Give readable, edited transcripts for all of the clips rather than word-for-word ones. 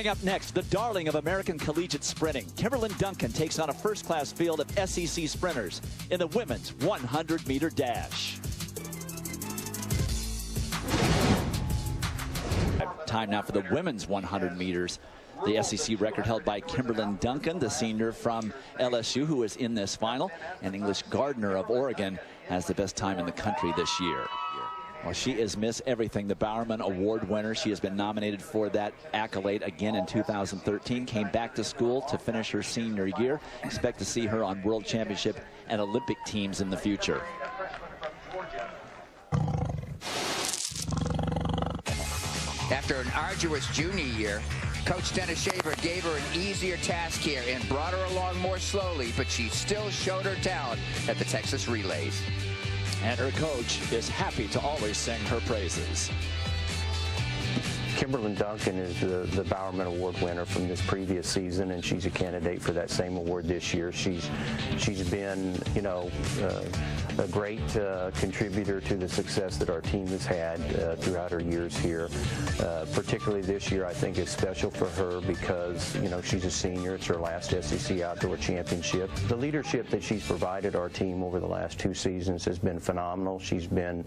Coming up next, the darling of American collegiate sprinting, Kimberlyn Duncan takes on a first-class field of SEC sprinters in the women's 100-meter dash. Time now for the women's 100 meters. The SEC record held by Kimberlyn Duncan, the senior from LSU, who is in this final. And English Gardner of Oregon has the best time in the country this year. Well, she is Miss Everything, the Bowerman Award winner. She has been nominated for that accolade again in 2013. Came back to school to finish her senior year. Expect to see her on World Championship and Olympic teams in the future. After an arduous junior year, Coach Dennis Shaver gave her an easier task here and brought her along more slowly, but she still showed her talent at the Texas Relays. And her coach is happy to always sing her praises. Kimberlyn Duncan is the Bowerman Award winner from this previous season, and she's a candidate for that same award this year. She's been, you know, a great contributor to the success that our team has had throughout her years here. Particularly this year, I think is special for her because, you know, she's a senior. It's her last SEC Outdoor Championship. The leadership that she's provided our team over the last 2 seasons has been phenomenal. She's been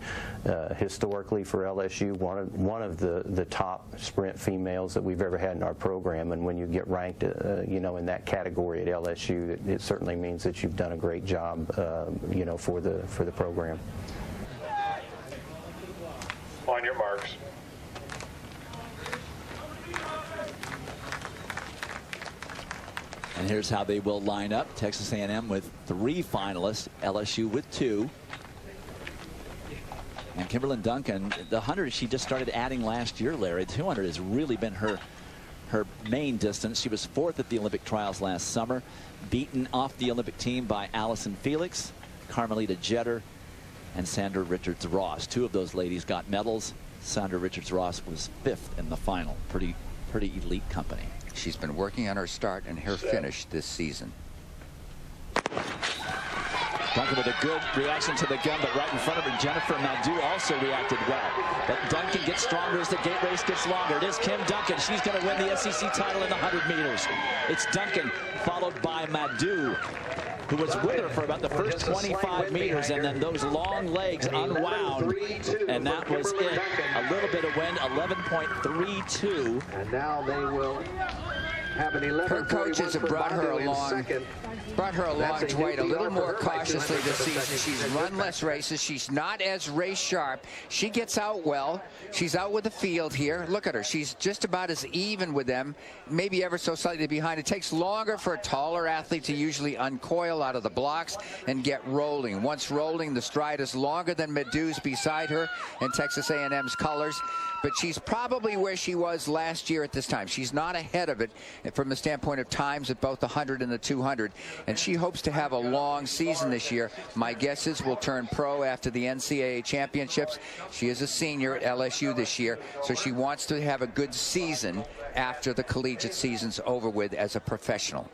historically for LSU one of the top sprint females that we've ever had in our program, and when you get ranked you know, in that category at LSU, it certainly means that you've done a great job you know, for the program. On your marks. And here's how they will line up. Texas A&M with 3 finalists, LSU with 2. And Kimberlyn Duncan, the 100 she just started adding last year, Larry. 200 has really been her main distance. She was 4th at the Olympic trials last summer, beaten off the Olympic team by Allison Felix, Carmelita Jeter, and Sandra Richards-Ross. 2 of those ladies got medals. Sandra Richards-Ross was 5th in the final. Pretty elite company. She's been working on her start and her finish this season. Duncan with a good reaction to the gun, but right in front of her, Jennifer Madu also reacted well. But Duncan gets stronger as the gate race gets longer. It is Kim Duncan. She's going to win the SEC title in the 100 meters. It's Duncan, followed by Madu, who was with her for about the first 25 meters, and then those long legs unwound, and that was it. A little bit of wind, 11.32. And now they will have an 11. Her coaches have brought her along Dwight, a little more cautiously this season. She's run less races. She's not as race sharp. She gets out well. She's out with the field here. Look at her. She's just about as even with them, maybe ever so slightly behind. It takes longer for a taller athlete to usually uncoil out of the blocks and get rolling. Once rolling, the stride is longer than Madu's beside her in Texas A&M's colors. But she's probably where she was last year at this time. She's not ahead of it from the standpoint of times at both the 100 and the 200. And she hopes to have a long season this year. My guess is will turn pro after the NCAA championships. She is a senior at LSU this year, so she wants to have a good season after the collegiate season's over with as a professional.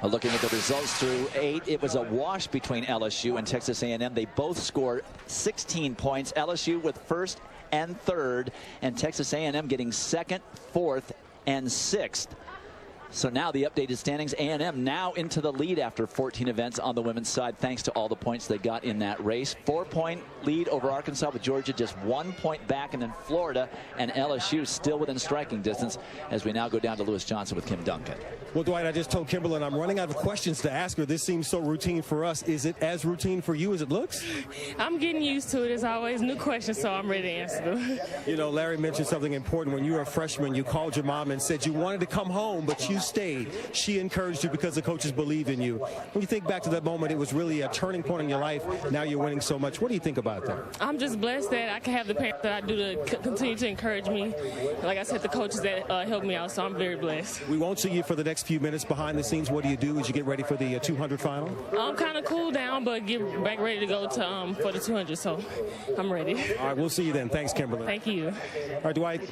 Well, looking at the results through 8, it was a wash between LSU and Texas A&M. They both scored 16 points. LSU with 1st and 3rd, and Texas A&M getting 2nd, 4th, and 6th. So now the updated standings, A&M now into the lead after 14 events on the women's side, thanks to all the points they got in that race. 4-point lead over Arkansas, with Georgia just 1 point back, and then Florida and LSU still within striking distance as we now go down to Lewis Johnson with Kim Duncan. Well, Dwight, I just told Kimberlyn I'm running out of questions to ask her. This seems so routine for us. Is it as routine for you as it looks? I'm getting used to it. There's always new questions, so I'm ready to answer them. You know, Larry mentioned something important. When you were a freshman, you called your mom and said you wanted to come home, but you stayed. She encouraged you because the coaches believed in you. When you think back to that moment, it was really a turning point in your life. Now you're winning so much. What do you think about that? I'm just blessed that I can have the parents that I do to continue to encourage me. Like I said, the coaches that help me out, so I'm very blessed. We won't see you for the next few minutes behind the scenes. What do you do as you get ready for the 200 final? I'm kind of cool down, but get back ready to go to for the 200, so I'm ready. All right, we'll see you then. Thanks, Kimberlyn. Thank you. All right, Dwight.